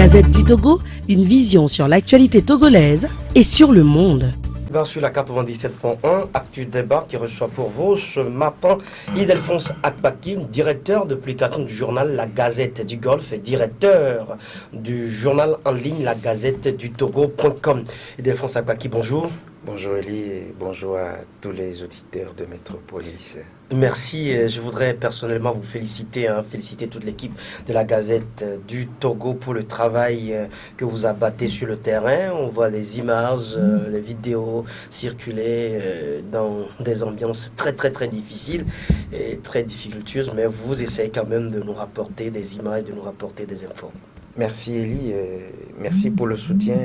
Gazette du Togo, une vision sur l'actualité togolaise et sur le monde. Sur la 97.1, Actu Débat qui reçoit pour vous ce matin Ildefonse Akpaki, directeur de publication du journal La Gazette du Golfe et directeur du journal en ligne La Gazette du Togo.com. Ildefonse Akpaki, bonjour. Bonjour Elie et bonjour à tous les auditeurs de Métropolis. Merci, je voudrais personnellement vous féliciter, féliciter toute l'équipe de la Gazette du Togo pour le travail que vous abattez sur le terrain. On voit les images, les vidéos circuler dans des ambiances très difficiles et très difficultueuses, mais vous essayez quand même de nous rapporter des images, de nous rapporter des infos. Merci Elie, merci pour le soutien,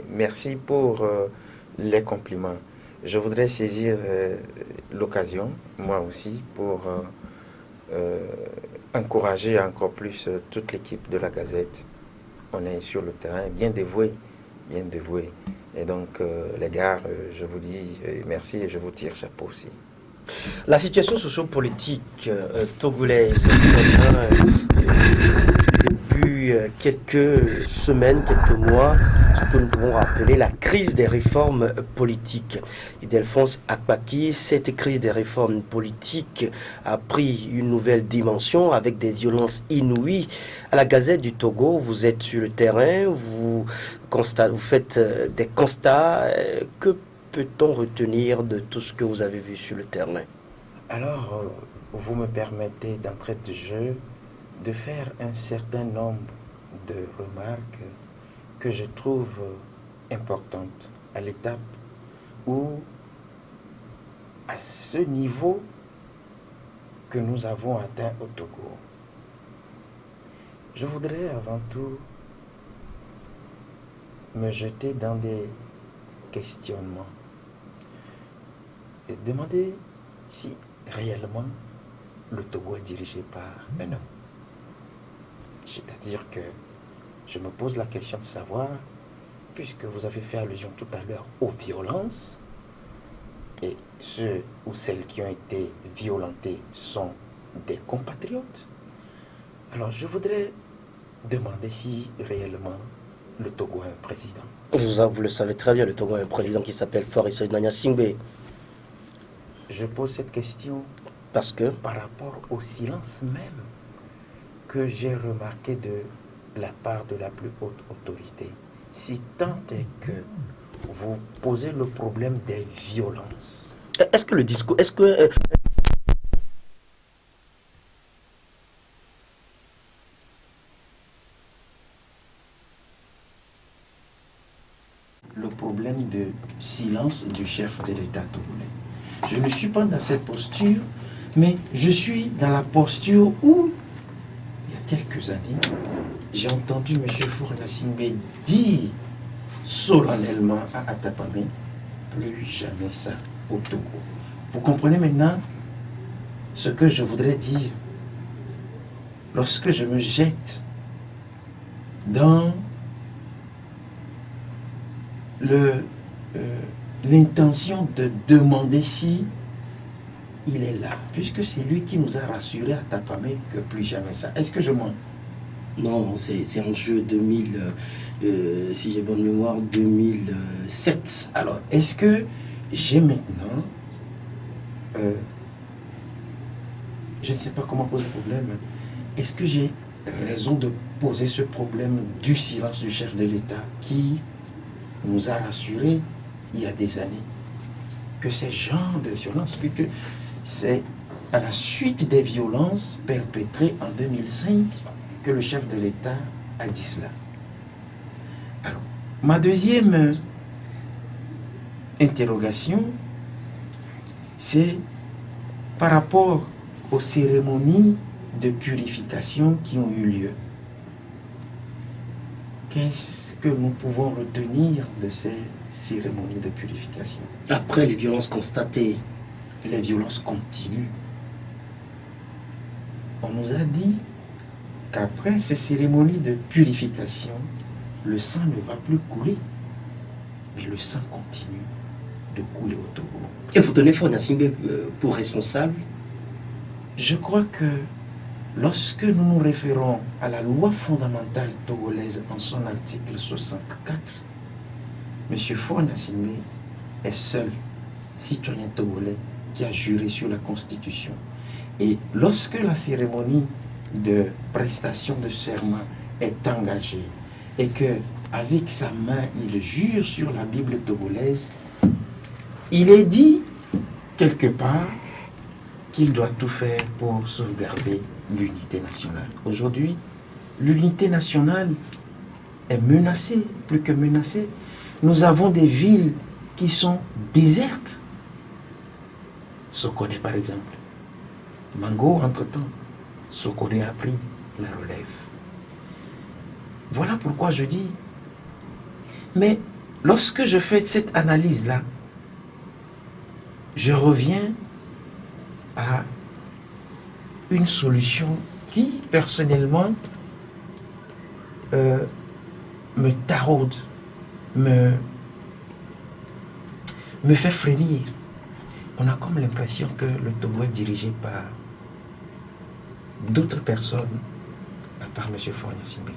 merci pour les compliments. Je voudrais saisir l'occasion, moi aussi, pour encourager encore plus toute l'équipe de la Gazette. On est sur le terrain, bien dévoué. Et donc, les gars, je vous dis merci et je vous tire chapeau aussi. La situation socio-politique togolaise depuis quelques semaines, quelques mois, ce que nous pouvons rappeler la crise des réformes politiques. Ildefonse Akpaki, cette crise des réformes politiques a pris une nouvelle dimension avec des violences inouïes. À la Gazette du Togo, vous êtes sur le terrain, vous faites des constats. Que peut-on retenir de tout ce que vous avez vu sur le terrain? Alors, vous me permettez d'entrée de jeu de faire un certain nombre de remarques que je trouve importantes à l'étape où, à ce niveau que nous avons atteint au Togo, je voudrais avant tout me jeter dans des questionnements et demander si réellement le Togo est dirigé par un homme. C'est-à-dire que je me pose la question de savoir, puisque vous avez fait allusion tout à l'heure aux violences, et ceux ou celles qui ont été violentés sont des compatriotes, alors je voudrais demander si réellement le Togo a un président. Vous le savez très bien, le Togo a un président qui s'appelle Faure Gnassingbé. Je pose cette question parce que par rapport au silence même que j'ai remarqué de la part de la plus haute autorité. Si tant est que vous posez le problème des violences. Est-ce que le discours... Le problème de silence du chef de l'État togolais. Je ne suis pas dans cette posture, mais je suis dans la posture où, il y a quelques années, j'ai entendu M. Faure Gnassingbé dire solennellement à Atapamé, plus jamais ça au Togo. Vous comprenez maintenant ce que je voudrais dire lorsque je me jette dans l'intention de demander si il est là, puisque c'est lui qui nous a rassuré à Tapamé que plus jamais ça. Est-ce que je mens? Non, c'est en jeu 2000, si j'ai bonne mémoire, 2007. Alors, est-ce que j'ai maintenant, je ne sais pas comment poser le problème, est-ce que j'ai raison de poser ce problème du silence du chef de l'État qui nous a rassuré il y a des années que ces genres de violences, puisque c'est à la suite des violences perpétrées en 2005 que le chef de l'État a dit cela. Alors, ma deuxième interrogation, c'est par rapport aux cérémonies de purification qui ont eu lieu. Qu'est-ce que nous pouvons retenir de ces cérémonies de purification? Après les violences constatées. Les violences continuent. On nous a dit qu'après ces cérémonies de purification, le sang ne va plus couler, mais le sang continue de couler au Togo. Et vous tenez Faure Gnassingbé pour responsable? Je crois que lorsque nous nous référons à la loi fondamentale togolaise en son article 64, M. Faure Gnassingbé est seul citoyen togolais qui a juré sur la Constitution. Et lorsque la cérémonie de prestation de serment est engagée et que avec sa main il jure sur la Bible togolaise, il est dit quelque part qu'il doit tout faire pour sauvegarder l'unité nationale. Aujourd'hui, l'unité nationale est menacée, plus que menacée. Nous avons des villes qui sont désertes. Sokone par exemple. Mango, entre-temps, Sokone a pris la relève. Voilà pourquoi je dis, mais lorsque je fais cette analyse-là, je reviens à une solution qui, personnellement, me taraude, me fait frémir. On a comme l'impression que le Togo est dirigé par d'autres personnes, à part M. Faure Gnassingbé.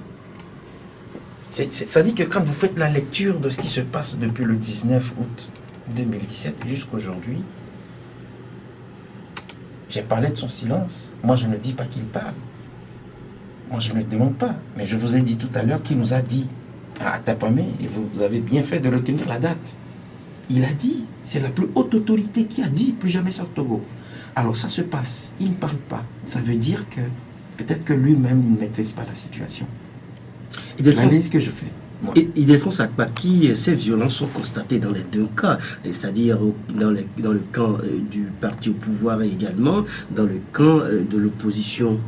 Ça dit que quand vous faites la lecture de ce qui se passe depuis le 19 août 2017 jusqu'à aujourd'hui, j'ai parlé de son silence. Moi, je ne dis pas qu'il parle. Moi, je ne demande pas. Mais je vous ai dit tout à l'heure qu'il nous a dit à Atapamé, et vous avez bien fait de retenir la date. Il a dit, c'est la plus haute autorité qui a dit plus jamais ça au Togo. Alors ça se passe, il ne parle pas. Ça veut dire que peut-être que lui-même, il ne maîtrise pas la situation. C'est l'analyse que je fais. Ildefonse Akpaki, ces violences sont constatées dans les deux cas, c'est-à-dire dans le camp du parti au pouvoir et également dans le camp de l'opposition.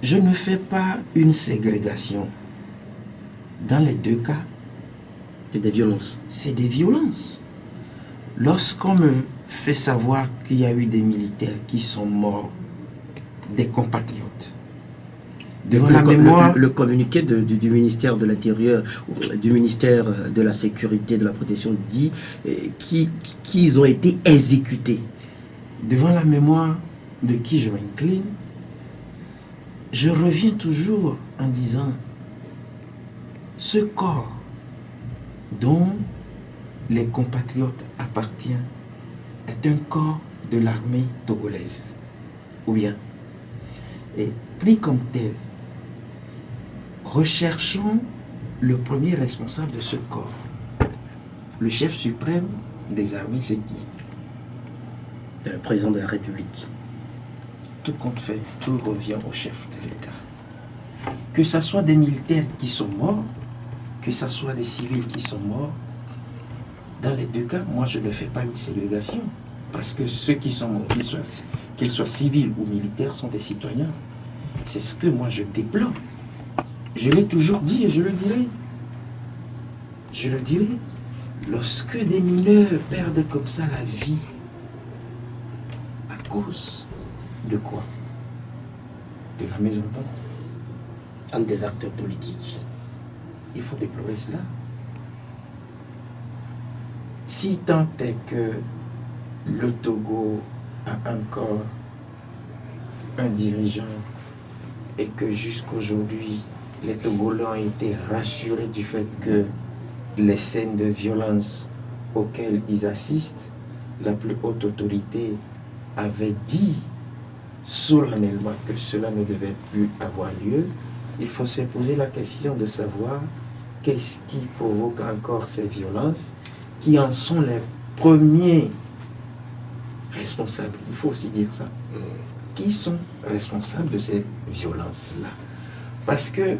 Je ne fais pas une ségrégation. Dans les deux cas, c'est des violences. C'est des violences. Lorsqu'on me fait savoir qu'il y a eu des militaires qui sont morts, des compatriotes, devant la mémoire... Le communiqué du ministère de l'Intérieur, du ministère de la Sécurité, de la Protection dit qu'ils ont été exécutés. Devant la mémoire de qui je m'incline, je reviens toujours en disant ce corps dont les compatriotes appartiennent est un corps de l'armée togolaise. Ou bien, et pris comme tel, recherchons le premier responsable de ce corps. Le chef suprême des armées, c'est qui? C'est le président de la République. Tout compte fait, tout revient au chef de l'État. Que ce soit des militaires qui sont morts, que ce soit des civils qui sont morts, dans les deux cas, moi je ne fais pas une ségrégation. Parce que ceux qui sont morts, qu'ils soient civils ou militaires, sont des citoyens. C'est ce que moi je déplore. Je l'ai toujours dit et je le dirai. Je le dirai. Lorsque des mineurs perdent comme ça la vie, à cause de quoi? De la mésentente. Entre des acteurs politiques. Il faut déplorer cela. Si tant est que le Togo a encore un dirigeant et que jusqu'aujourd'hui, les Togolais ont été rassurés du fait que les scènes de violence auxquelles ils assistent, la plus haute autorité avait dit solennellement que cela ne devait plus avoir lieu, il faut se poser la question de savoir qu'est-ce qui provoque encore ces violences, qui en sont les premiers responsables. Il faut aussi dire ça. Qui sont responsables de ces violences-là? Parce que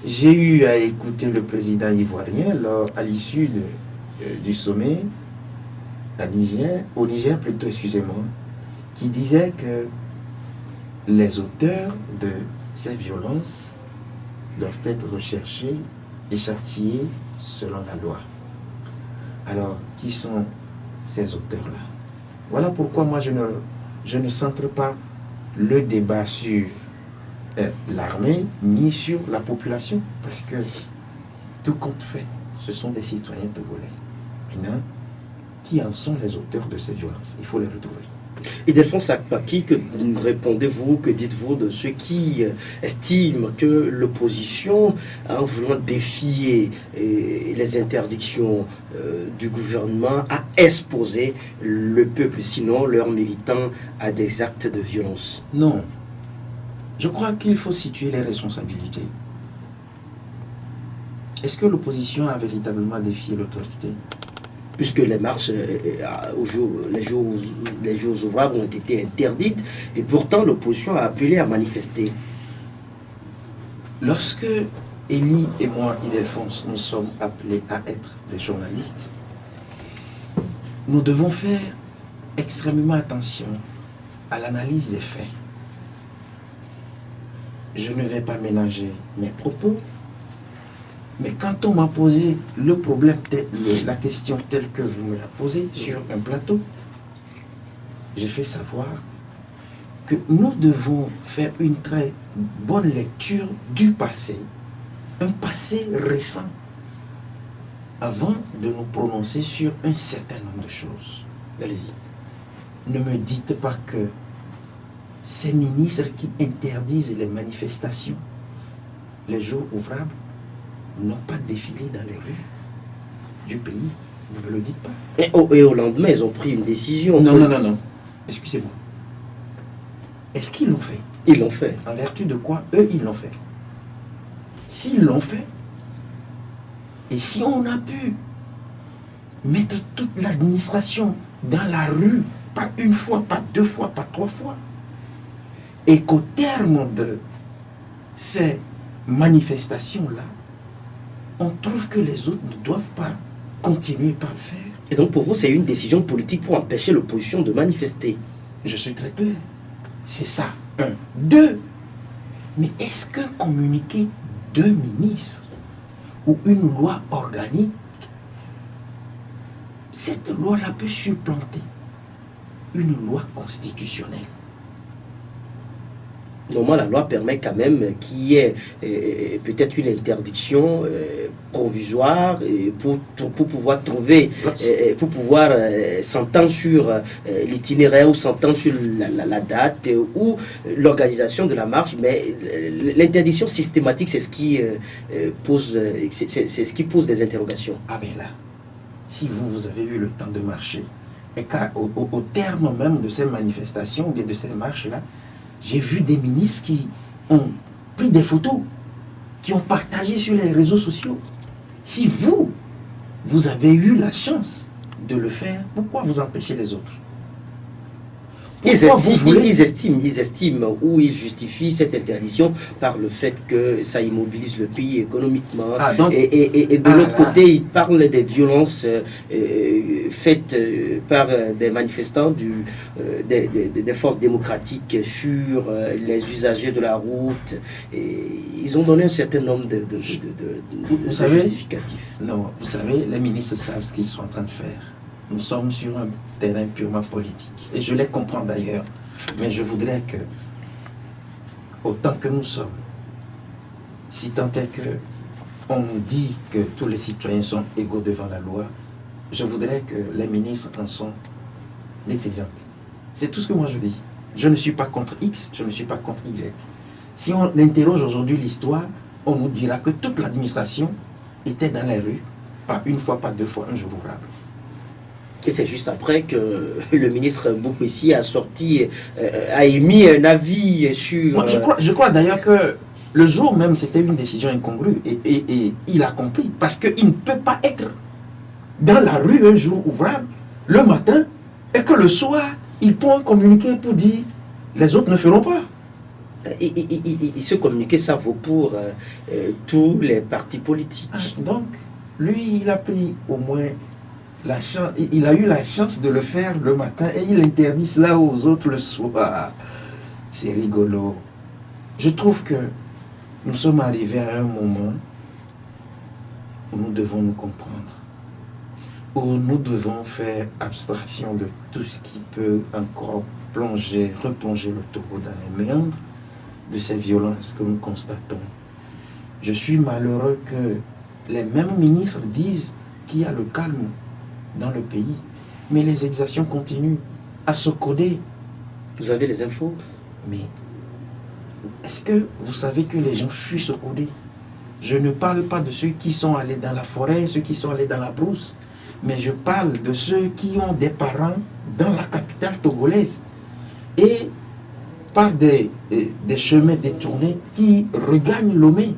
j'ai eu à écouter le président ivoirien à l'issue du sommet au Niger plutôt, excusez-moi, qui disait que les auteurs de ces violences doivent être recherchés et châtiés selon la loi. Alors, qui sont ces auteurs-là? Voilà pourquoi moi je ne centre pas le débat sur l'armée ni sur la population, parce que tout compte fait, ce sont des citoyens togolais. Maintenant, qui en sont les auteurs de ces violences? Il faut les retrouver. Ildefonse Akpaki, que répondez-vous, que dites-vous de ceux qui estiment que l'opposition, en voulant défier les interdictions du gouvernement, a exposé le peuple, sinon leurs militants, à des actes de violence? Non. Je crois qu'il faut situer les responsabilités. Est-ce que l'opposition a véritablement défié l'autorité? Puisque les marches les jours ouvrables ont été interdites, et pourtant l'opposition a appelé à manifester. Lorsque Élie et moi, Ildefonse, nous sommes appelés à être des journalistes, nous devons faire extrêmement attention à l'analyse des faits. Je ne vais pas ménager mes propos, mais quand on m'a posé le problème, la question telle que vous me la posez sur un plateau, j'ai fait savoir que nous devons faire une très bonne lecture du passé, un passé récent, avant de nous prononcer sur un certain nombre de choses. Allez-y. Ne me dites pas que ces ministres qui interdisent les manifestations les jours ouvrables n'ont pas défilé dans les rues du pays. Ne me le dites pas. Et au lendemain, ils ont pris une décision. Non. Excusez-moi. Est-ce qu'ils l'ont fait? Ils l'ont fait. En vertu de quoi eux, ils l'ont fait? S'ils l'ont fait, et si on a pu mettre toute l'administration dans la rue, pas une fois, pas deux fois, pas trois fois, et qu'au terme de ces manifestations-là, on trouve que les autres ne doivent pas continuer par le faire. Et donc pour vous, c'est une décision politique pour empêcher l'opposition de manifester? Je suis très clair. C'est ça, un. Deux, mais est-ce qu'un communiqué d'un ministre ou une loi organique, cette loi-là peut supplanter une loi constitutionnelle? Normalement, la loi permet quand même qu'il y ait peut-être une interdiction provisoire pour pouvoir trouver, pour pouvoir s'entendre sur l'itinéraire ou s'entendre sur la date ou l'organisation de la marche. Mais l'interdiction systématique, c'est ce qui pose, c'est ce qui pose des interrogations. Ah bien là, si vous avez eu le temps de marcher, et qu'au terme même de ces manifestations ou bien de ces marches-là, j'ai vu des ministres qui ont pris des photos, qui ont partagé sur les réseaux sociaux. Si vous avez eu la chance de le faire, pourquoi vous empêchez les autres? Ils estiment ou ils justifient cette interdiction par le fait que ça immobilise le pays économiquement. Et de l'autre côté, ils parlent des violences faites par des manifestants des forces démocratiques sur les usagers de la route. Et ils ont donné un certain nombre de justificatifs. Non, vous savez, les ministres savent ce qu'ils sont en train de faire. Nous sommes sur un terrain purement politique. Et je les comprends d'ailleurs. Mais je voudrais que, autant que nous sommes, si tant est que on nous dit que tous les citoyens sont égaux devant la loi, je voudrais que les ministres en sont l'exemple. C'est tout ce que moi je dis. Je ne suis pas contre X, je ne suis pas contre Y. Si on interroge aujourd'hui l'histoire, on nous dira que toute l'administration était dans les rues, pas une fois, pas deux fois, un jour ouvrable. Et c'est juste après que le ministre Boukpessi a émis un avis sur... Moi, je crois d'ailleurs que le jour même, c'était une décision incongrue. Et il a compris. Parce qu'il ne peut pas être dans la rue un jour ouvrable, le matin, et que le soir, il prend un communiqué pour dire les autres ne feront pas. Et ce communiqué, ça vaut pour tous les partis politiques. Donc, lui, il a pris au moins... il a eu la chance de le faire le matin et il interdit cela aux autres le soir. C'est rigolo. Je trouve que nous sommes arrivés à un moment où nous devons nous comprendre, où nous devons faire abstraction de tout ce qui peut encore replonger le Togo dans les méandres de ces violences que nous constatons. Je suis malheureux que les mêmes ministres disent qu'il y a le calme dans le pays, mais les exactions continuent. à Sokodé. Vous avez les infos? Mais est-ce que vous savez que les gens fuient Sokodé? Je ne parle pas de ceux qui sont allés dans la forêt, ceux qui sont allés dans la brousse, mais je parle de ceux qui ont des parents dans la capitale togolaise. Et par des chemins détournés qui regagnent Lomé.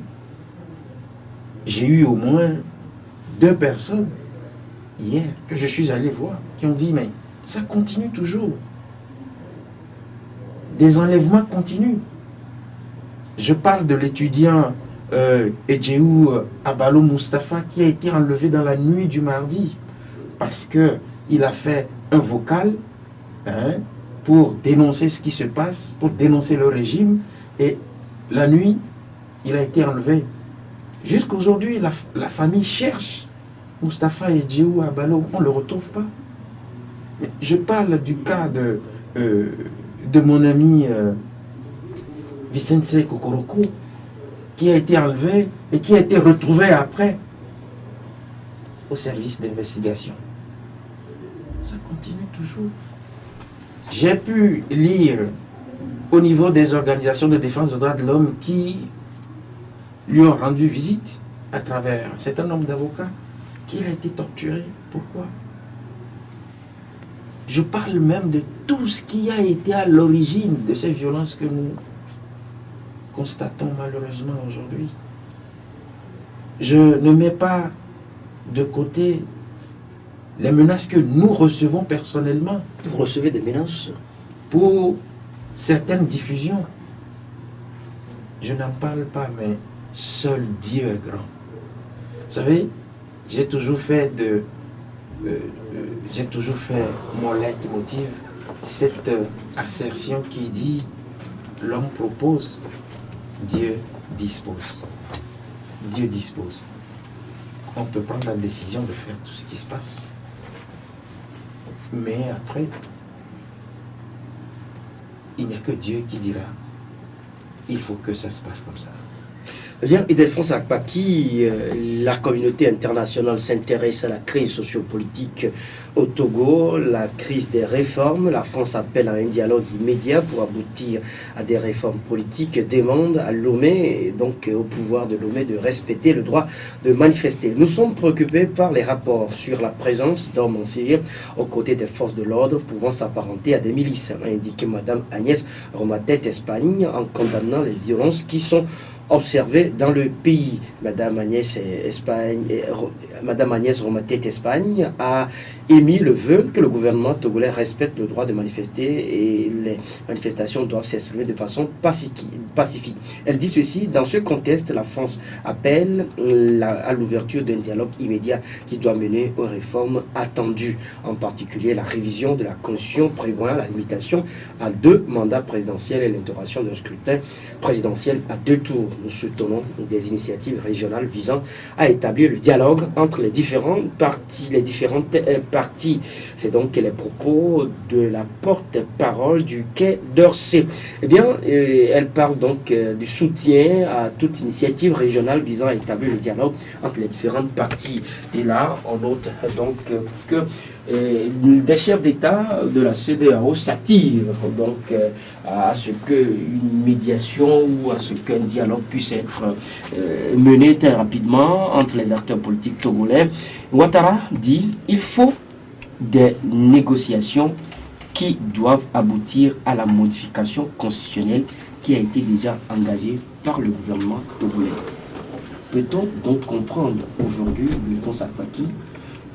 J'ai eu au moins 2 personnes hier que je suis allé voir qui ont dit mais ça continue toujours. Des enlèvements continuent. Je parle de l'étudiant Edjeou Abalo Mustafa qui a été enlevé dans la nuit du mardi parce qu'il a fait un vocal pour dénoncer ce qui se passe, pour dénoncer le régime, et la nuit, il a été enlevé. Jusqu'aujourd'hui, la famille cherche Mustafa Edjeou Abalo, on ne le retrouve pas. Je parle du cas de mon ami Vicente Kokoroko, qui a été enlevé et qui a été retrouvé après au service d'investigation. Ça continue toujours. J'ai pu lire au niveau des organisations de défense des droits de l'homme qui lui ont rendu visite à travers un certain nombre d'avocats qu'il a été torturé. Pourquoi? Je parle même de tout ce qui a été à l'origine de ces violences que nous constatons malheureusement aujourd'hui. Je ne mets pas de côté les menaces que nous recevons personnellement. Vous recevez des menaces? Pour certaines diffusions. Je n'en parle pas, mais seul Dieu est grand. Vous savez, j'ai toujours fait mon leitmotiv, cette assertion qui dit l'homme propose, Dieu dispose. Dieu dispose. On peut prendre la décision de faire tout ce qui se passe. Mais après, il n'y a que Dieu qui dira, il faut que ça se passe comme ça. Bien, Ildefonse Akpaki, la communauté internationale s'intéresse à la crise sociopolitique au Togo, la crise des réformes. La France appelle à un dialogue immédiat pour aboutir à des réformes politiques, demande à Lomé, et donc au pouvoir de Lomé, de respecter le droit de manifester. Nous sommes préoccupés par les rapports sur la présence d'hommes en Syrie aux côtés des forces de l'ordre pouvant s'apparenter à des milices, a indiqué Madame Agnès Romatet Espagne en condamnant les violences qui sont observé dans le pays. Madame Agnès Romatet Espagne a émis le vœu que le gouvernement togolais respecte le droit de manifester et les manifestations doivent s'exprimer de façon pacifique. Elle dit ceci: dans ce contexte, la France appelle à l'ouverture d'un dialogue immédiat qui doit mener aux réformes attendues, en particulier la révision de la Constitution prévoyant la limitation à 2 mandats présidentiels et l'instauration d'un scrutin présidentiel à 2 tours. Nous soutenons des initiatives régionales visant à établir le dialogue entre les différentes parties. C'est donc les propos de la porte-parole du Quai d'Orsay. Eh bien, elle parle donc du soutien à toute initiative régionale visant à établir le dialogue entre les différentes parties. Et là, on note donc que des chefs d'État de la CEDEAO s'activent donc à ce qu'une médiation ou à ce qu'un dialogue puisse être mené très rapidement entre les acteurs politiques togolais. Ouattara dit il faut des négociations qui doivent aboutir à la modification constitutionnelle qui a été déjà engagée par le gouvernement togolais. Peut-on donc comprendre aujourd'hui, Ildefonse Akpaki,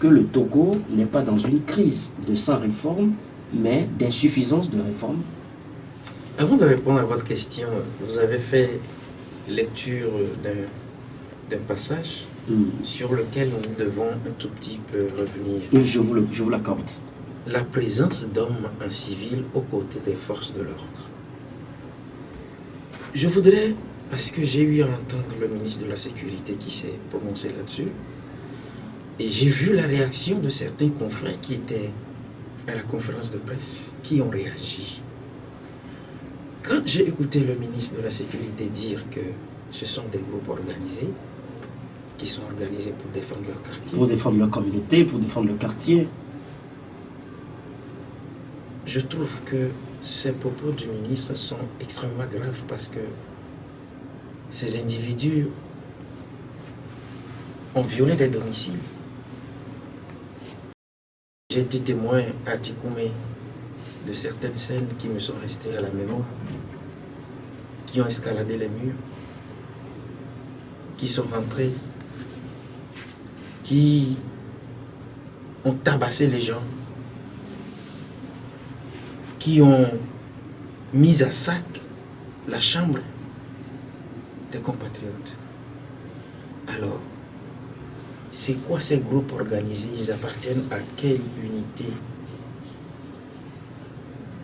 que le Togo n'est pas dans une crise de sans réforme, mais d'insuffisance de réforme? Avant de répondre à votre question, vous avez fait lecture d'un passage sur lequel nous devons un tout petit peu revenir. Et je vous l'accorde. La présence d'hommes en civil aux côtés des forces de l'ordre. Je voudrais, parce que j'ai eu à entendre le ministre de la Sécurité qui s'est prononcé là-dessus, et j'ai vu la réaction de certains confrères qui étaient à la conférence de presse, qui ont réagi. Quand j'ai écouté le ministre de la Sécurité dire que ce sont des groupes organisés, qui sont organisés pour défendre leur quartier. Pour défendre leur communauté, pour défendre leur quartier. je trouve que ces propos du ministre sont extrêmement graves parce que ces individus ont violé des domiciles. J'ai été témoin à Tikoumé de certaines scènes qui me sont restées à la mémoire, qui ont escaladé les murs, qui sont rentrés, qui ont tabassé les gens, qui ont mis à sac la chambre des compatriotes. Alors, c'est quoi ces groupes organisés? Ils appartiennent à quelle unité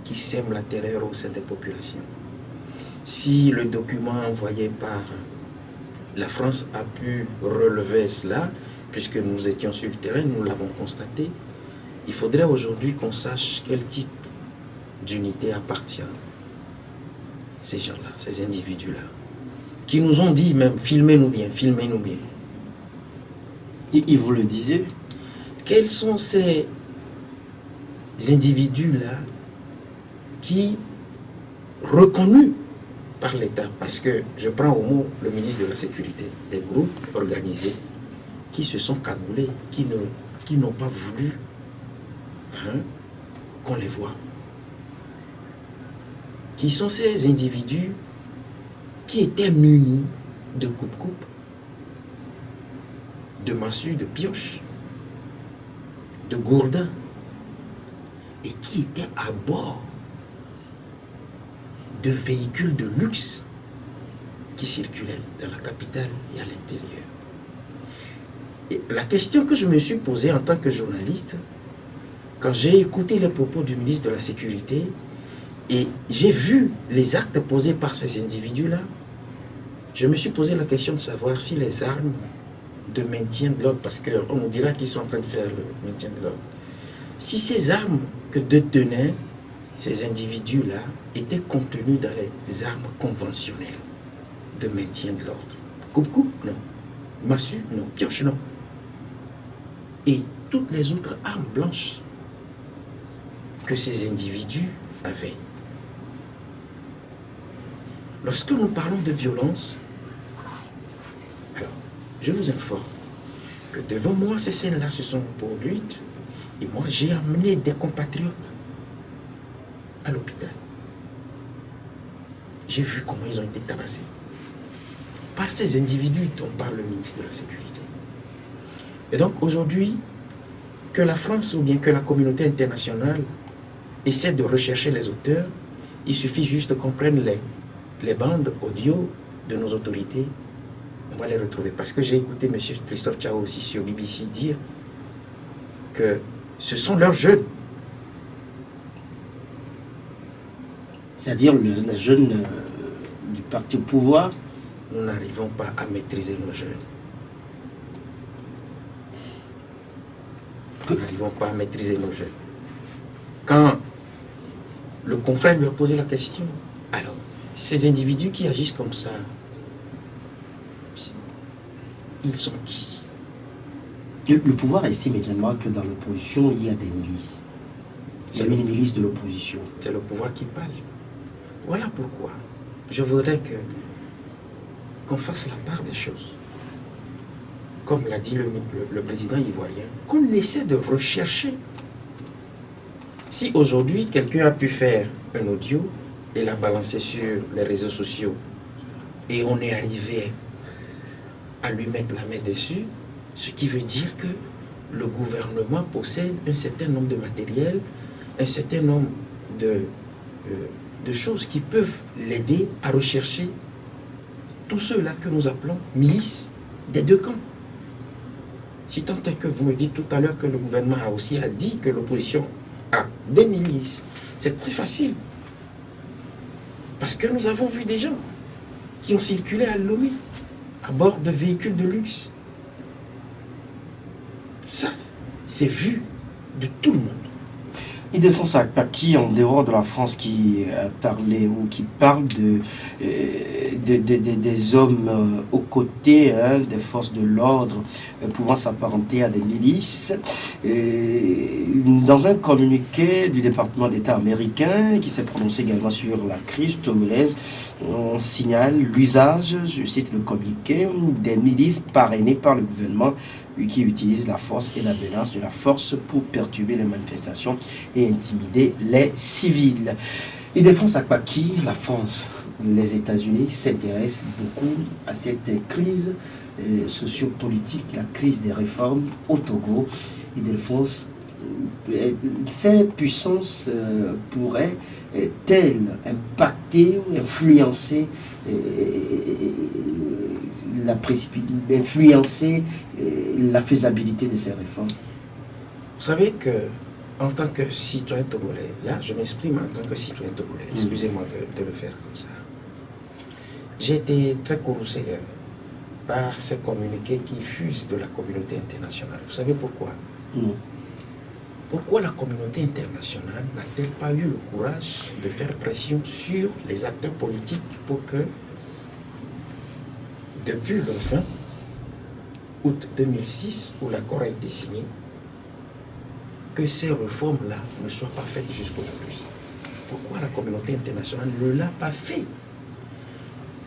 qui sème la terreur au sein des populations? Si le document envoyé par la France a pu relever cela, puisque nous étions sur le terrain, nous l'avons constaté, il faudrait aujourd'hui qu'on sache quel type d'unité appartient ces gens-là, ces individus-là, qui nous ont dit même, filmez-nous bien, filmez-nous bien. Et vous le disiez? Quels sont ces individus-là qui, reconnus par l'État, parce que je prends au mot le ministre de la Sécurité, des groupes organisés qui se sont cagoulés, qui n'ont pas voulu qu'on les voie. Qui sont ces individus qui étaient munis de coupe-coupe, de massues, de pioches, de gourdins, et qui étaient à bord de véhicules de luxe qui circulaient dans la capitale et à l'intérieur. Et la question que je me suis posée en tant que journaliste, quand j'ai écouté les propos du ministre de la Sécurité, et j'ai vu les actes posés par ces individus-là, je me suis posé la question de savoir si les armes de maintien de l'ordre, parce qu'on nous dira qu'ils sont en train de faire le maintien de l'ordre, si ces armes que détenaient ces individus-là étaient contenues dans les armes conventionnelles de maintien de l'ordre. Coupe-coupe, non. Massue, non. Pioche, non. Et toutes les autres armes blanches que ces individus avaient. Lorsque nous parlons de violence, alors, je vous informe que devant moi, ces scènes-là se sont produites et moi, j'ai amené des compatriotes à l'hôpital. J'ai vu comment ils ont été tabassés par ces individus dont parle le ministre de la Sécurité. Et donc, aujourd'hui, que la France ou bien que la communauté internationale essaie de rechercher les auteurs, il suffit juste qu'on prenne les bandes audio de nos autorités, on va les retrouver. Parce que j'ai écouté M. Christophe Tchao aussi sur BBC dire que ce sont leurs jeunes. C'est-à-dire les jeunes du parti au pouvoir. Nous n'arrivons pas à maîtriser nos jeunes. Nous n'arrivons pas à maîtriser nos jeunes. Quand le confrère lui a posé la question, alors, ces individus qui agissent comme ça, ils sont qui? Le pouvoir estime également que dans l'opposition, il y a des milices. C'est une milice de l'opposition. C'est le pouvoir qui parle. Voilà pourquoi je voudrais qu'on fasse la part des choses. Comme l'a dit le président ivoirien, qu'on essaie de rechercher. Si aujourd'hui, quelqu'un a pu faire un audio et l'a balancé sur les réseaux sociaux et on est arrivé à lui mettre la main dessus, ce qui veut dire que le gouvernement possède un certain nombre de matériel, un certain nombre de choses qui peuvent l'aider à rechercher tous ceux-là que nous appelons milices des deux camps. Si tant est que vous me dites tout à l'heure que le gouvernement a aussi dit que l'opposition a des milices, c'est très facile. Parce que nous avons vu des gens qui ont circulé à Lomé à bord de véhicules de luxe. Ça, c'est vu de tout le monde. Et Ildefonse Akpaki, en dehors de la France, qui a parlé ou qui parle des hommes aux côté des forces de l'ordre pouvant s'apparenter à des milices. Dans un communiqué du département d'État américain qui s'est prononcé également sur la crise togolaise, on signale l'usage, je cite le communiqué, des milices parrainées par le gouvernement qui utilisent la force et la menace de la force pour perturber les manifestations et intimider les civils. Ildefonse Akpaki, la France, les États-Unis s'intéressent beaucoup à cette crise sociopolitique, la crise des réformes au Togo. Ildefonse, ces puissances pourraient-elles impacter ou influencer la faisabilité de ces réformes? Vous savez que en tant que citoyen togolais, là je m'exprime en tant que citoyen togolais, excusez-moi de le faire comme ça. J'ai été très courroucé par ces communiqués qui fusent de la communauté internationale. Vous savez pourquoi? Pourquoi la communauté internationale n'a-t-elle pas eu le courage de faire pression sur les acteurs politiques pour que, depuis le 20 août 2006, où l'accord a été signé, que ces réformes-là ne soient pas faites jusqu'aujourd'hui? Pourquoi la communauté internationale ne l'a pas fait?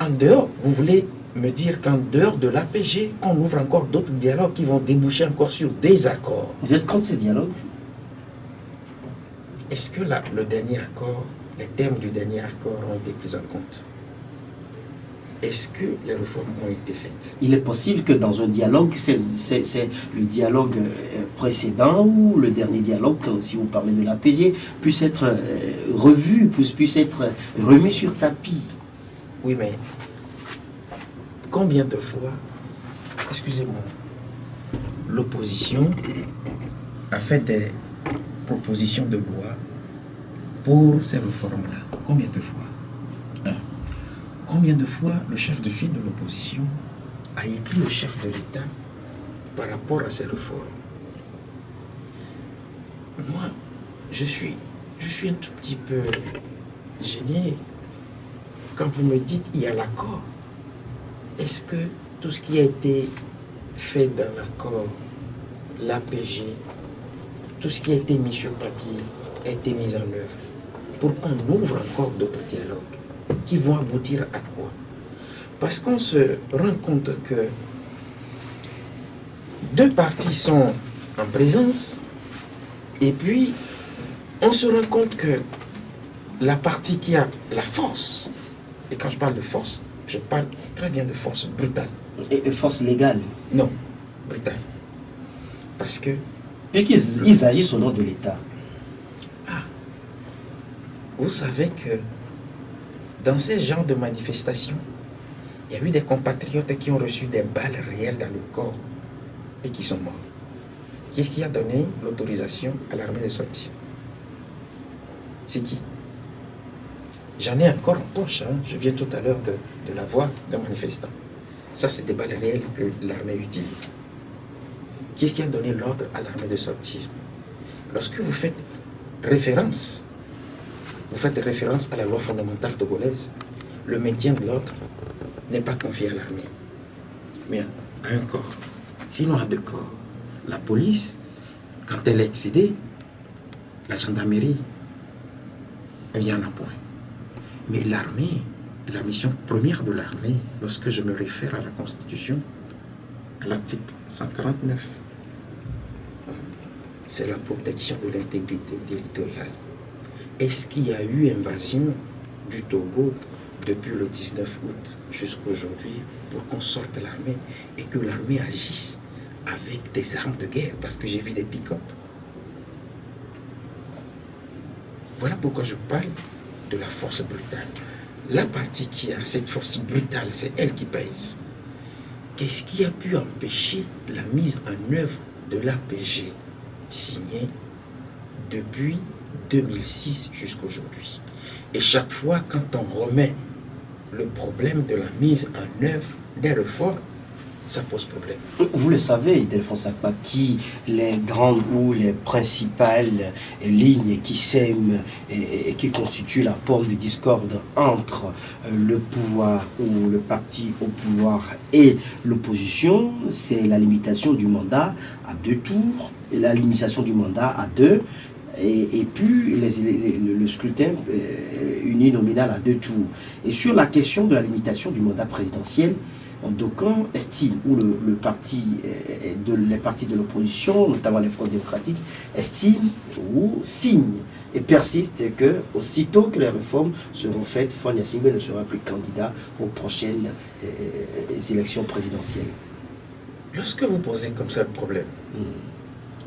En dehors, vous voulez me dire qu'en dehors de l'APG, qu'on ouvre encore d'autres dialogues qui vont déboucher encore sur des accords? Vous êtes contre ces dialogues? Est-ce que le dernier accord, les termes du dernier accord ont été pris en compte? Est-ce que les réformes ont été faites? Il est possible que dans un dialogue, c'est le dialogue précédent ou le dernier dialogue, si vous parlez de l'APG, puisse être revu, puisse être remis sur tapis. Oui, mais combien de fois, excusez-moi, l'opposition a fait des propositions de loi pour ces réformes-là? Combien de fois? Combien de fois le chef de file de l'opposition a écrit au chef de l'État par rapport à ces réformes? Moi, je suis un tout petit peu gêné quand vous me dites il y a l'accord. Est-ce que tout ce qui a été fait dans l'accord, l'APG, tout ce qui a été mis sur papier a été mis en œuvre pour qu'on ouvre encore d'autres dialogues qui vont aboutir à quoi? Parce qu'on se rend compte que deux parties sont en présence et puis on se rend compte que la partie qui a la force, et quand je parle de force, je parle très bien de force brutale. Et force légale? Non, brutale. Parce que... Puisqu'ils agissent au nom de l'État. Vous savez que dans ces genres de manifestations, il y a eu des compatriotes qui ont reçu des balles réelles dans le corps et qui sont morts. Qu'est-ce qui a donné l'autorisation à l'armée de sortir? C'est qui? J'en ai encore en poche, je viens tout à l'heure de la voix d'un manifestant. Ça, c'est des balles réelles que l'armée utilise. Qu'est-ce qui a donné l'ordre à l'armée de sortir? Lorsque vous faites référence à la loi fondamentale togolaise, le maintien de l'ordre n'est pas confié à l'armée, mais à un corps, sinon à deux corps. La police, quand elle est excédée, la gendarmerie, elle vient en appoint. Mais l'armée, la mission première de l'armée, lorsque je me réfère à la Constitution, à l'article 149, c'est la protection de l'intégrité territoriale. Est-ce qu'il y a eu invasion du Togo depuis le 19 août jusqu'à aujourd'hui pour qu'on sorte l'armée et que l'armée agisse avec des armes de guerre? Parce que j'ai vu des pick-up. Voilà pourquoi je parle de la force brutale. La partie qui a cette force brutale, c'est elle qui pèse. Qu'est-ce qui a pu empêcher la mise en œuvre de l'APG signée depuis 2006 jusqu'à aujourd'hui? Et chaque fois, quand on remet le problème de la mise en œuvre des réformes, ça pose problème. Vous le savez, Ildefonse Akpaki, les grandes ou les principales lignes qui sèment et qui constituent la pomme de discorde entre le pouvoir ou le parti au pouvoir et l'opposition, c'est la limitation du mandat à 2 tours, et la limitation du mandat à 2, et puis le scrutin uninominal à 2 tours. Et sur la question de la limitation du mandat présidentiel, d'aucuns estiment, ou les partis de l'opposition, notamment les Front démocratiques, estiment ou signent et persistent que aussitôt que les réformes seront faites, Faure Gnassingbé ne sera plus candidat aux prochaines élections présidentielles. Lorsque vous posez comme ça le problème,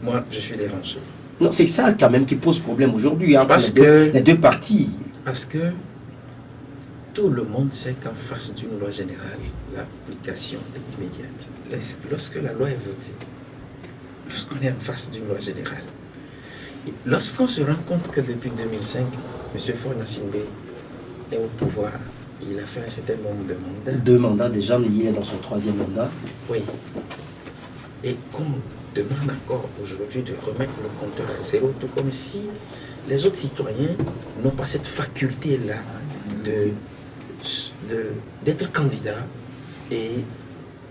moi je suis dérangé. Non, c'est ça quand même qui pose problème aujourd'hui entre les deux partis. Parce que tout le monde sait qu'en face d'une loi générale, l'application est immédiate. Lorsque la loi est votée, lorsqu'on est en face d'une loi générale, lorsqu'on se rend compte que depuis 2005, M. Faure Gnassingbé est au pouvoir, il a fait un certain nombre de mandats. 2 mandats déjà, mais il est dans son 3e mandat. Oui. Et qu'on demande encore aujourd'hui de remettre le compteur à 0, tout comme si les autres citoyens n'ont pas cette faculté-là d'être candidat et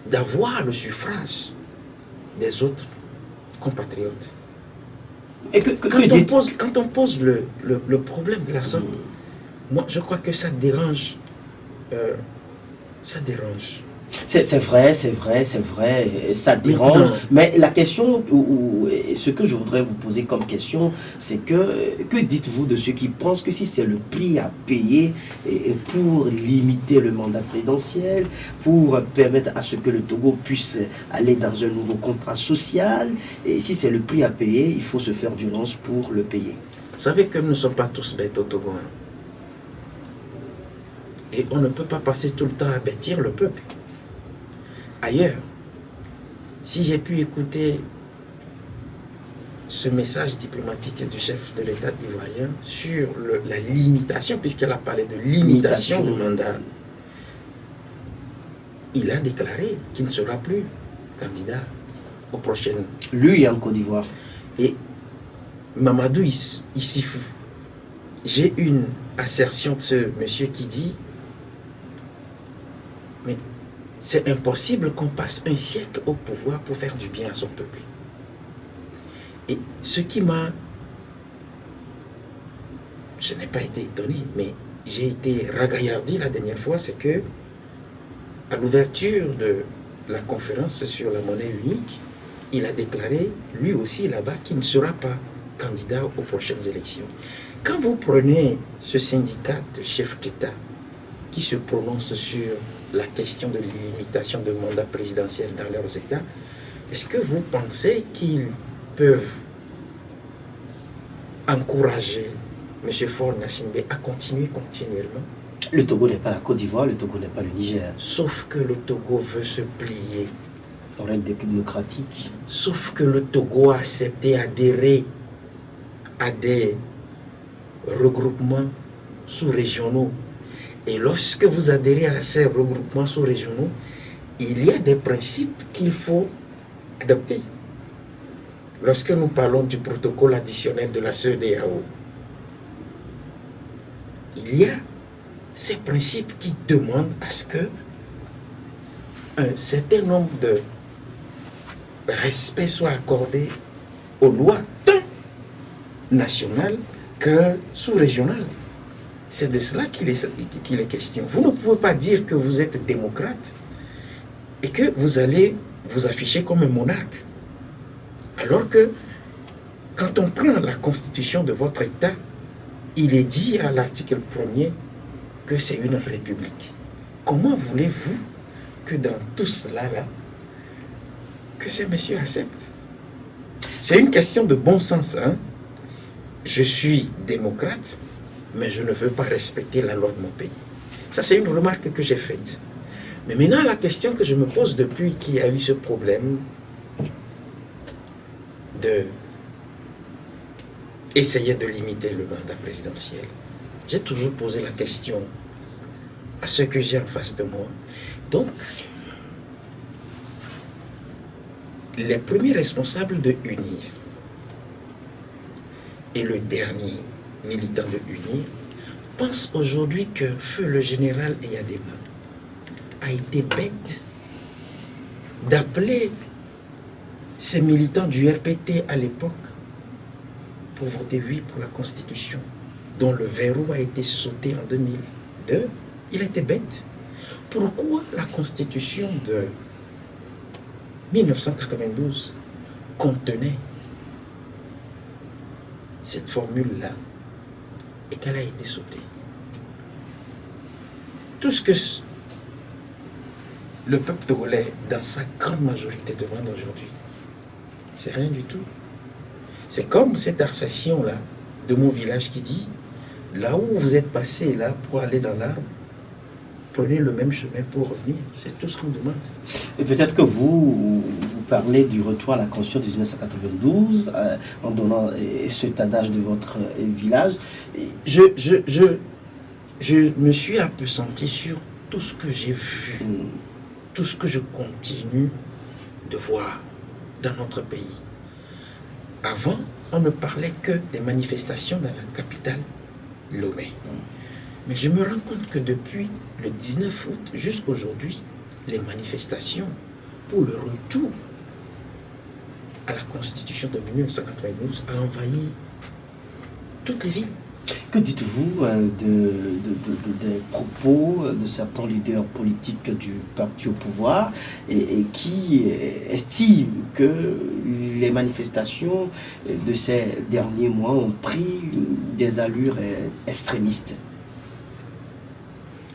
d'avoir le suffrage des autres compatriotes. Et quand on pose le problème de la sorte, moi je crois que ça dérange. Ça dérange. C'est vrai, ça dérange. Non. Mais la question, ou ce que je voudrais vous poser comme question, c'est que dites-vous de ceux qui pensent que si c'est le prix à payer pour limiter le mandat présidentiel, pour permettre à ce que le Togo puisse aller dans un nouveau contrat social, et si c'est le prix à payer, il faut se faire violence pour le payer. Vous savez que nous ne sommes pas tous bêtes au Togo. Et on ne peut pas passer tout le temps à bâtir le peuple. Ailleurs, si j'ai pu écouter ce message diplomatique du chef de l'État ivoirien sur la limitation, puisqu'elle a parlé de limitation du mandat, il a déclaré qu'il ne sera plus candidat aux prochaines. Lui en Côte d'Ivoire. Et Mamadou Issifou, j'ai une assertion de ce monsieur qui dit: mais c'est impossible qu'on passe un siècle au pouvoir pour faire du bien à son peuple. Et ce qui m'a... Je n'ai pas été étonné, mais j'ai été ragaillardi la dernière fois, c'est que à l'ouverture de la conférence sur la monnaie unique, il a déclaré, lui aussi là-bas, qu'il ne sera pas candidat aux prochaines élections. Quand vous prenez ce syndicat de chefs d'État qui se prononce sur la question de limitation de mandat présidentiel dans leurs États, est-ce que vous pensez qu'ils peuvent encourager M. Faure Gnassingbé à continuer continuellement? Le Togo n'est pas la Côte d'Ivoire, le Togo n'est pas le Niger. Sauf que le Togo veut se plier. On règle des plus démocratiques. Sauf que le Togo a accepté adhérer à des regroupements sous-régionaux. Et lorsque vous adhérez à ces regroupements sous-régionaux, il y a des principes qu'il faut adopter. Lorsque nous parlons du protocole additionnel de la CEDEAO, il y a ces principes qui demandent à ce que un certain nombre de respect soit accordé aux lois tant nationales que sous-régionales. C'est de cela qu'il est question. Vous ne pouvez pas dire que vous êtes démocrate et que vous allez vous afficher comme un monarque. Alors que quand on prend la constitution de votre État, il est dit à l'article 1er que c'est une république. Comment voulez-vous que dans tout cela, là, que ces messieurs acceptent? C'est une question de bon sens. Hein? Je suis démocrate, mais je ne veux pas respecter la loi de mon pays. Ça, c'est une remarque que j'ai faite. Mais maintenant, la question que je me pose depuis qu'il y a eu ce problème de essayer de limiter le mandat présidentiel, j'ai toujours posé la question à ceux que j'ai en face de moi. Donc, les premiers responsables de UNIR et le dernier militant de UNIR pensent aujourd'hui que feu le général Eyadema a été bête d'appeler ces militants du RPT à l'époque pour voter oui pour la Constitution, dont le verrou a été sauté en 2002. Il était bête. Pourquoi la Constitution de 1992 contenait cette formule-là et qu'elle a été sautée? Tout ce que le peuple togolais, dans sa grande majorité, demande aujourd'hui, c'est rien du tout. C'est comme cette Alsacien-là de mon village qui dit, là où vous êtes passé là pour aller dans l'arbre, prenez le même chemin pour revenir. C'est tout ce qu'on demande. Et peut-être que vous parlez du retour à la Constitution de 1992 en donnant cet adage de votre village. Je me suis appesanti sur tout ce que j'ai vu, tout ce que je continue de voir dans notre pays. Avant, on ne parlait que des manifestations dans la capitale, Lomé. Mais je me rends compte que depuis le 19 août jusqu'à aujourd'hui, les manifestations pour le retour à la Constitution de 1992 a envahi toutes les villes. Que dites-vous des propos de certains leaders politiques du parti au pouvoir et qui estiment que les manifestations de ces derniers mois ont pris des allures extrémistes?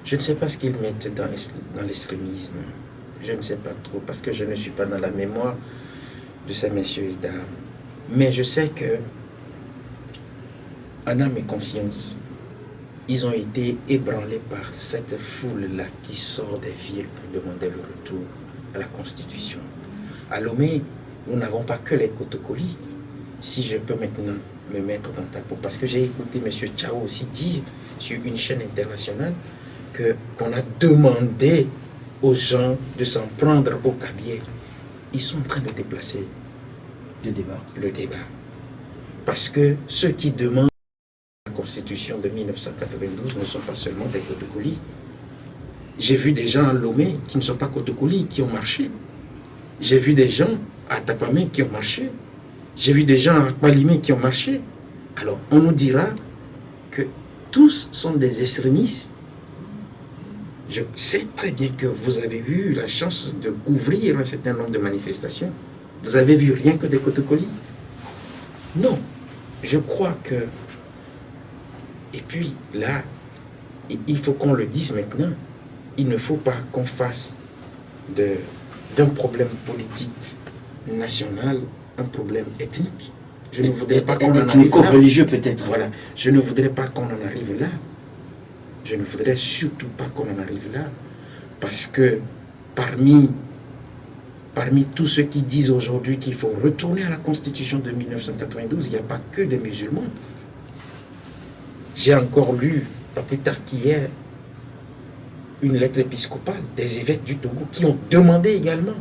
Je ne sais pas ce qu'ils mettent dans l'extrémisme. Je ne sais pas trop, parce que je ne suis pas dans la mémoire de ces messieurs et dames. Mais je sais que, en âme et conscience, ils ont été ébranlés par cette foule-là qui sort des villes pour demander le retour à la Constitution. À Lomé, nous n'avons pas que les Kotokoli. Si je peux maintenant me mettre dans ta peau, parce que j'ai écouté M. Tchao aussi dire sur une chaîne internationale qu'on a demandé aux gens de s'en prendre au cabier. Ils sont en train de déplacer le débat. Parce que ceux qui demandent la Constitution de 1992 ne sont pas seulement des Kotokoli. J'ai vu des gens à Lomé qui ne sont pas Kotokoli, qui ont marché. J'ai vu des gens à Tapamé qui ont marché. J'ai vu des gens à Palimé qui ont marché. Alors, on nous dira que tous sont des extrémistes. Je sais très bien que vous avez eu la chance de couvrir un certain nombre de manifestations. Vous avez vu rien que des Kotokoli? Non. Je crois que... Et puis là, il faut qu'on le dise maintenant. Il ne faut pas qu'on fasse d'un problème politique national un problème ethnique. Je ne voudrais pas qu'on en arrive là. Religieux peut-être. Voilà. Je ne voudrais pas qu'on en arrive là. Je ne voudrais surtout pas qu'on en arrive là, parce que parmi tous ceux qui disent aujourd'hui qu'il faut retourner à la Constitution de 1992, il n'y a pas que des musulmans. J'ai encore lu, pas plus tard qu'hier, une lettre épiscopale des évêques du Togo qui ont demandé également.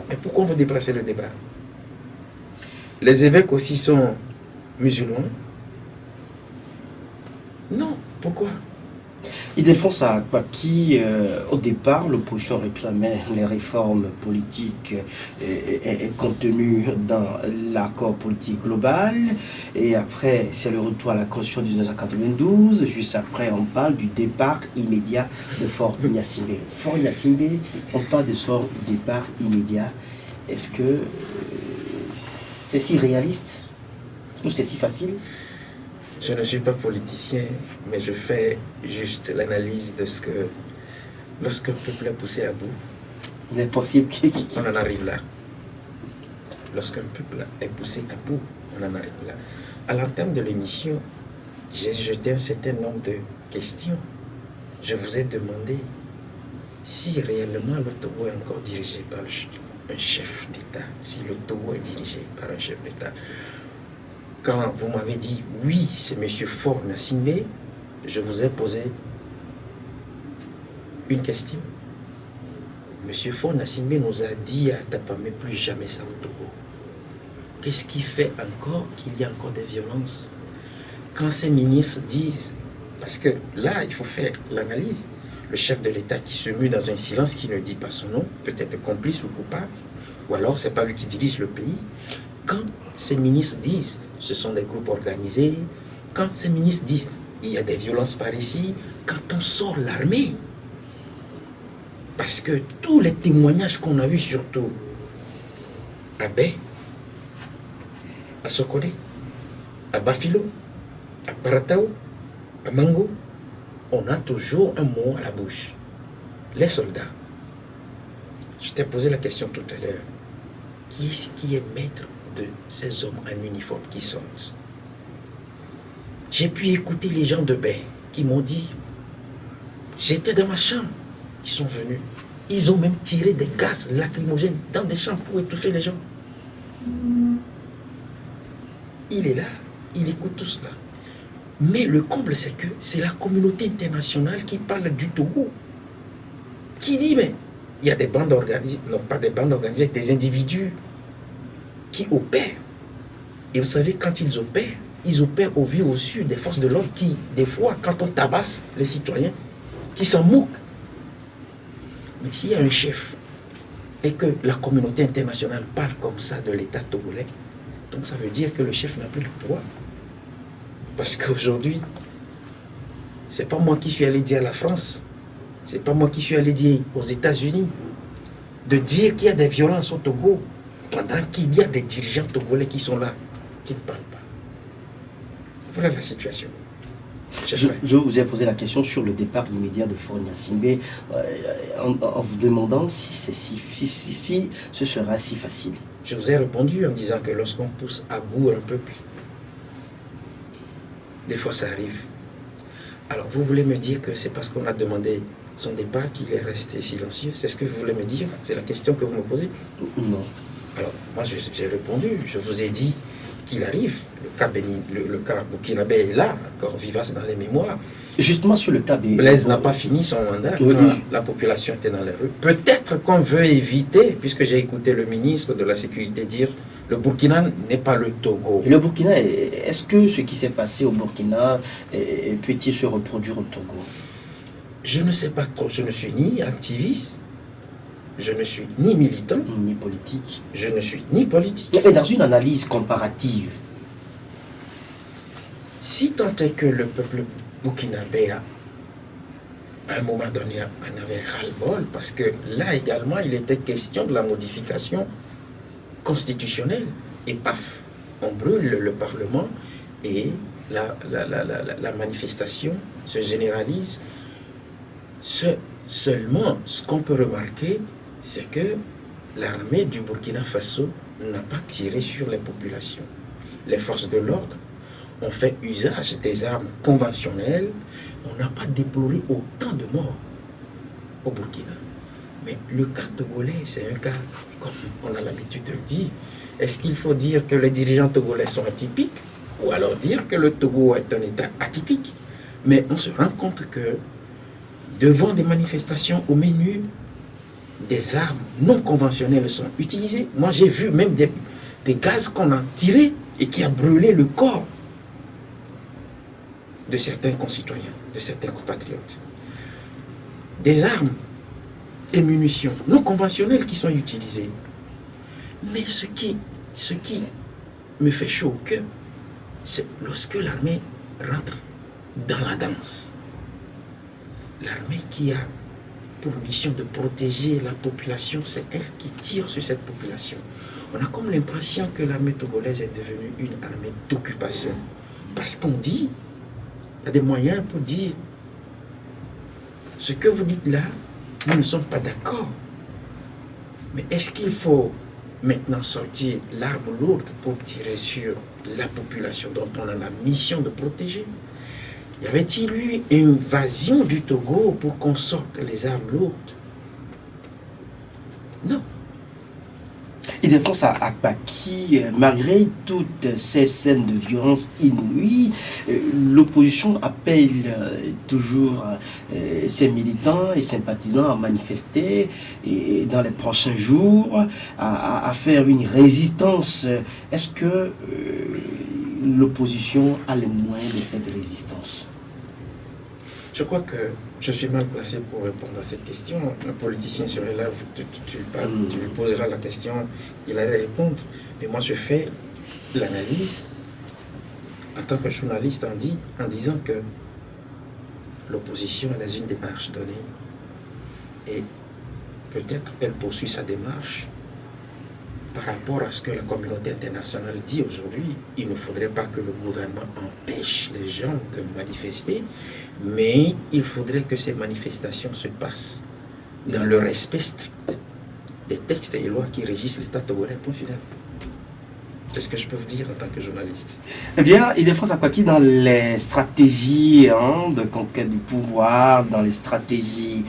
Mais pourquoi on veut déplacer le débat? Les évêques aussi sont musulmans? Non, pourquoi? Ildefonse Akpaki, au départ, l'opposition réclamait les réformes politiques et contenues dans l'accord politique global. Et après, c'est le retour à la Constitution de 1992. Juste après, on parle du départ immédiat de Faure Gnassingbé. Faure Gnassingbé, on parle de son départ immédiat. Est-ce que c'est si réaliste ou c'est si facile? Je ne suis pas politicien, mais je fais juste l'analyse de ce que, lorsqu'un peuple est poussé à bout, il est possible on en arrive là. Lorsqu'un peuple est poussé à bout, on en arrive là. À l'entame de l'émission, j'ai jeté un certain nombre de questions. Je vous ai demandé si réellement le Togo est encore dirigé par un chef d'État, si le Togo est dirigé par un chef d'État. Quand vous m'avez dit oui, c'est M. Faure Gnassingbé, je vous ai posé une question. M. Faure Gnassingbé nous a dit à Tapamé plus jamais ça au Togo. Qu'est-ce qui fait encore qu'il y a encore des violences? Quand ces ministres disent, parce que là, il faut faire l'analyse, le chef de l'État qui se mue dans un silence, qui ne dit pas son nom, peut-être complice ou coupable, ou alors c'est pas lui qui dirige le pays. Quand ces ministres disent, ce sont des groupes organisés, quand ces ministres disent, il y a des violences par ici, quand on sort l'armée, parce que tous les témoignages qu'on a vus, surtout à Bay, à Sokodé, à Bafilo, à Paratao, à Mango, on a toujours un mot à la bouche. Les soldats. Je t'ai posé la question tout à l'heure. Qui est maître de ces hommes en uniforme qui sortent? J'ai pu écouter les gens de Bay qui m'ont dit, j'étais dans ma chambre, ils sont venus. Ils ont même tiré des gaz lacrymogènes dans des chambres pour étouffer les gens. Il est là, il écoute tout cela. Mais le comble, c'est que c'est la communauté internationale qui parle du Togo. Qui dit, mais il y a des bandes organisées, non pas des bandes organisées, des individus qui opèrent. Et vous savez, quand ils opèrent au vu au su des forces de l'ordre qui, des fois, quand on tabasse les citoyens, qui s'en moquent. Mais s'il y a un chef et que la communauté internationale parle comme ça de l'État togolais, donc ça veut dire que le chef n'a plus le pouvoir. Parce qu'aujourd'hui, c'est pas moi qui suis allé dire à la France, c'est pas moi qui suis allé dire aux États-Unis, de dire qu'il y a des violences au Togo, pendant qu'il y a des dirigeants togolais qui sont là, qui ne parlent pas. Voilà la situation. Je vous ai posé la question sur le départ immédiat de Faure Gnassingbé en vous demandant si ce sera si facile. Je vous ai répondu en disant que lorsqu'on pousse à bout un peuple, des fois ça arrive. Alors vous voulez me dire que c'est parce qu'on a demandé son départ qu'il est resté silencieux? C'est ce que vous voulez me dire? C'est la question que vous me posez? Non. Alors moi j'ai répondu, je vous ai dit qu'il arrive. Le cas burkinabé est là, encore vivace dans les mémoires. Justement sur le cas Blaise n'a pas fini son mandat quand la population était dans les rues. Peut-être qu'on veut éviter, puisque j'ai écouté le ministre de la Sécurité dire le Burkina n'est pas le Togo. Et le Burkina, est-ce que ce qui s'est passé au Burkina peut-il se reproduire au Togo? Je ne sais pas trop. Je ne suis ni activiste, je ne suis ni militant, ni politique. Je ne suis ni politique. Et dans une analyse comparative, si tant est que le peuple burkinabé à un moment donné en avait ras-le-bol, parce que là également il était question de la modification constitutionnelle, et paf, on brûle le Parlement et la manifestation se généralise. Seulement, ce qu'on peut remarquer, c'est que l'armée du Burkina Faso n'a pas tiré sur les populations. Les forces de l'ordre ont fait usage des armes conventionnelles. On n'a pas déploré autant de morts au Burkina. Mais le cas togolais, c'est un cas, comme on a l'habitude de le dire. Est-ce qu'il faut dire que les dirigeants togolais sont atypiques, ou alors dire que le Togo est un État atypique? Mais on se rend compte que devant des manifestations au menu, des armes non conventionnelles sont utilisées. Moi, j'ai vu même des gaz qu'on a tirés et qui a brûlé le corps de certains concitoyens, de certains compatriotes. Des armes et munitions non conventionnelles qui sont utilisées. Mais ce qui me fait chaud au cœur, c'est lorsque l'armée rentre dans la danse. L'armée qui a pour mission de protéger la population, c'est elle qui tire sur cette population. On a comme l'impression que l'armée togolaise est devenue une armée d'occupation. Parce qu'on dit, il y a des moyens pour dire ce que vous dites là, nous ne sommes pas d'accord. Mais est-ce qu'il faut maintenant sortir l'arme lourde pour tirer sur la population dont on a la mission de protéger? Y avait-il eu une invasion du Togo pour qu'on sorte les armes lourdes? Non. Ildefonse Akpaki, malgré toutes ces scènes de violence inouïes, l'opposition appelle toujours ses militants et sympathisants à manifester et dans les prochains jours, à faire une résistance. Est-ce que l'opposition a les moyens de cette résistance? Je crois que je suis mal placé pour répondre à cette question. Un politicien serait là, tu lui poseras la question, il allait répondre. Mais moi, je fais l'analyse en tant que journaliste en disant que l'opposition est dans une démarche donnée. Et peut-être elle poursuit sa démarche par rapport à ce que la communauté internationale dit aujourd'hui. Il ne faudrait pas que le gouvernement empêche les gens de manifester, mais il faudrait que ces manifestations se passent dans le respect strict des textes et lois qui régissent l'État togolais. Point final. C'est ce que je peux vous dire en tant que journaliste. Eh bien, Ildefonse Akpaki, dans les stratégies de conquête du pouvoir, dans les stratégies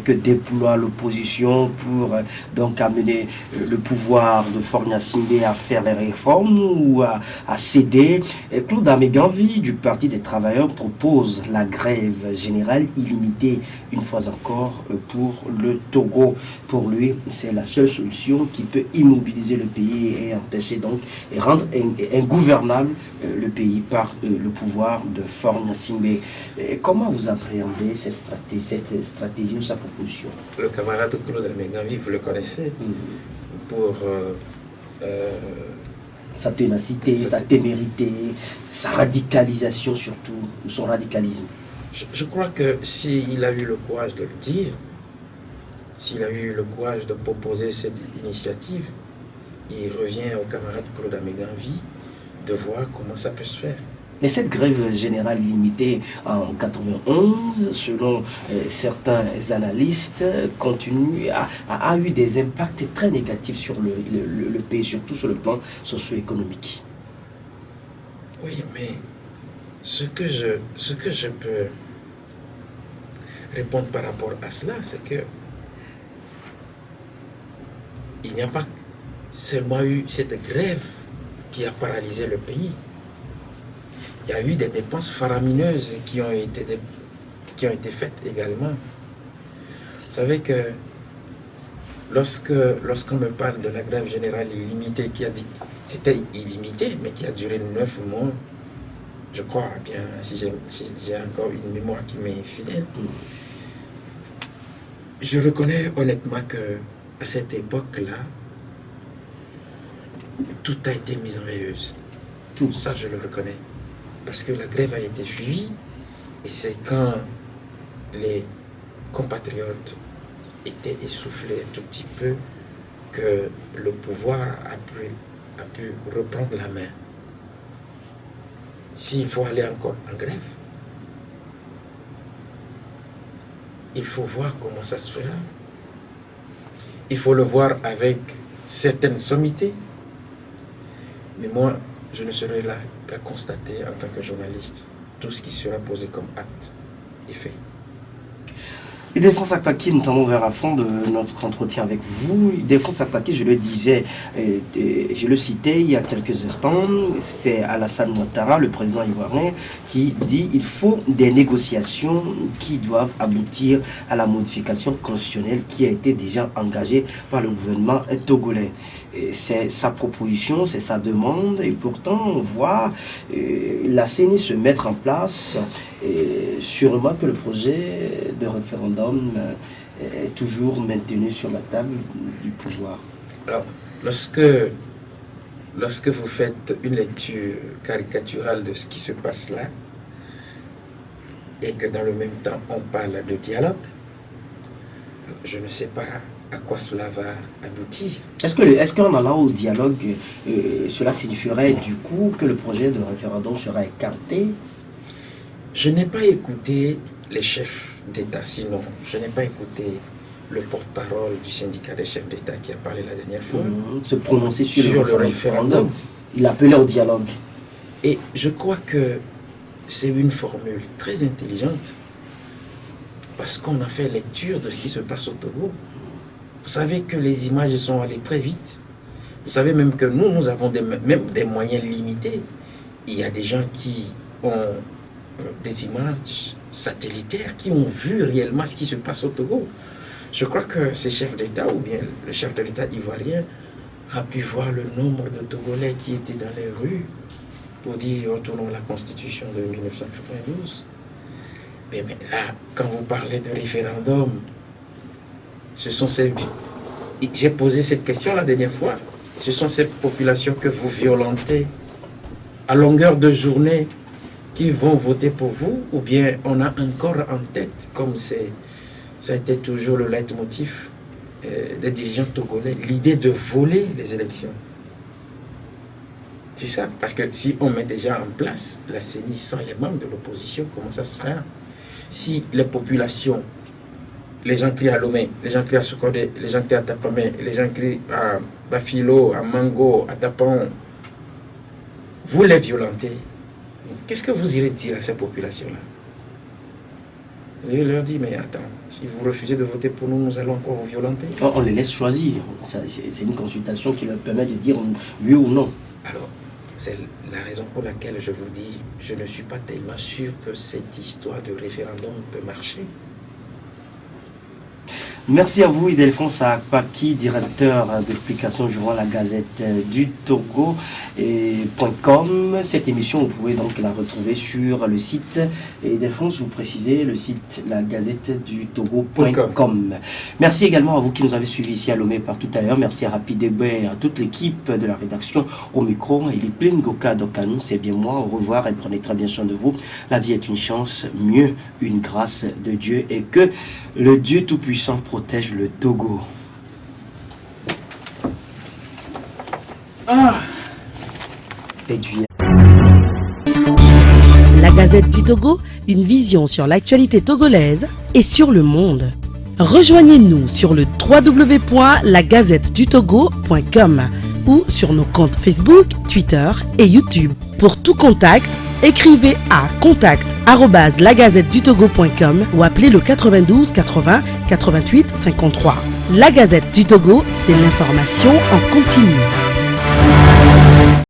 que déploie l'opposition pour donc amener le pouvoir de Faure Gnassingbé à faire les réformes ou à céder, Claude Ameganvi du Parti des Travailleurs propose la grève générale illimitée une fois encore pour le Togo. Pour lui, c'est la seule solution qui peut immobiliser le pays et empêcher donc et rendre ingouvernable le pays par le pouvoir de Faure Gnassingbé. Comment vous appréhendez cette stratégie ou sa proposition? Le camarade Claude Ameganvi, vous le connaissez, pour sa ténacité, sa témérité, sa radicalisation surtout, ou son radicalisme. Je crois que s'il a eu le courage de le dire, s'il a eu le courage de proposer cette initiative, il revient au camarade Claude Ameganvi de voir comment ça peut se faire. Mais cette grève générale illimitée en 91, selon certains analystes, a eu des impacts très négatifs sur le pays, surtout sur le plan socio-économique. Oui, mais ce que je peux répondre par rapport à cela, c'est que il n'y a pas seulement eu cette grève qui a paralysé le pays. Il y a eu des dépenses faramineuses qui ont été faites également. Vous savez que lorsqu'on me parle de la grève générale illimitée, qui a dit c'était illimité, mais qui a duré 9 mois, je crois bien, si j'ai encore une mémoire qui m'est fidèle, je reconnais honnêtement que à cette époque-là, tout a été mis en veilleuse. Tout ça, je le reconnais. Parce que la grève a été suivie, et c'est quand les compatriotes étaient essoufflés un tout petit peu que le pouvoir a pu reprendre la main. S'il faut aller encore en grève, il faut voir comment ça se fera. Il faut le voir avec certaines sommités. Mais moi, je ne serai là qu'à constater en tant que journaliste tout ce qui sera posé comme acte et fait. Ildefonse Akpaki, nous allons vers la fin de notre entretien avec vous. Ildefonse Akpaki, je le disais, je le citais il y a quelques instants, c'est Alassane Ouattara, le président ivoirien, qui dit qu'il faut des négociations qui doivent aboutir à la modification constitutionnelle qui a été déjà engagée par le gouvernement togolais. C'est sa proposition, c'est sa demande, et pourtant on voit la CENI se mettre en place, et sûrement que le projet de référendum est toujours maintenu sur la table du pouvoir. Alors, lorsque vous faites une lecture caricaturale de ce qui se passe là, et que dans le même temps on parle de dialogue, je ne sais pas à quoi cela va aboutir. Est-ce qu'en allant au dialogue, cela signifierait du coup que le projet de référendum sera écarté? Je n'ai pas écouté les chefs d'État, sinon je n'ai pas écouté le porte-parole du syndicat des chefs d'État qui a parlé la dernière fois. Se prononcer sur le référendum. Il appelait au dialogue. Et je crois que c'est une formule très intelligente parce qu'on a fait lecture de ce qui se passe au Togo. Vous savez que les images sont allées très vite. Vous savez même que nous avons même des moyens limités. Il y a des gens qui ont des images satellitaires, qui ont vu réellement ce qui se passe au Togo. Je crois que ces chefs d'État, ou bien le chef de l'État ivoirien, a pu voir le nombre de Togolais qui étaient dans les rues pour dire retournons à la Constitution de 1992. Mais là, quand vous parlez de référendum, ce sont ces... J'ai posé cette question la dernière fois. Ce sont ces populations que vous violentez à longueur de journée qui vont voter pour vous, ou bien on a encore en tête, comme ça a été toujours le leitmotiv des dirigeants togolais, l'idée de voler les élections. C'est ça, parce que si on met déjà en place la CENI sans les membres de l'opposition, comment ça se fait? Si les populations, les gens crient à Lomé, les gens crient à Sokodé, les gens crient à Tapamé, les gens crient à Bafilo, à Mango, à Tapon, vous les violentez, qu'est-ce que vous irez dire à ces populations-là? Vous allez leur dire, mais attends, si vous refusez de voter pour nous, nous allons encore vous violenter. On les laisse choisir. C'est une consultation qui leur permet de dire oui ou non. Alors, c'est la raison pour laquelle je vous dis, je ne suis pas tellement sûr que cette histoire de référendum peut marcher. Merci à vous, Ildefonse Akpaki, directeur de publication journal La Gazette du Togo .com. Cette émission, vous pouvez donc la retrouver sur le site. Et Ildefonse, vous précisez le site La Gazette du Togo.com. Merci également à vous qui nous avez suivis ici à Lomé par tout à l'heure. Merci à Rapide et à toute l'équipe de la rédaction au micro. Il est plein Goka Dokanou, c'est bien moi. Au revoir et prenez très bien soin de vous. La vie est une chance, mieux une grâce de Dieu, et que le Dieu Tout-Puissant protège le Togo. La Gazette du Togo, une vision sur l'actualité togolaise et sur le monde. Rejoignez-nous sur le www.lagazettedutogo.com ou sur nos comptes Facebook, Twitter et YouTube. Pour tout contact, écrivez à contact@lagazettedutogo.com ou appelez le 92 80 88 53. La Gazette du Togo, c'est l'information en continu.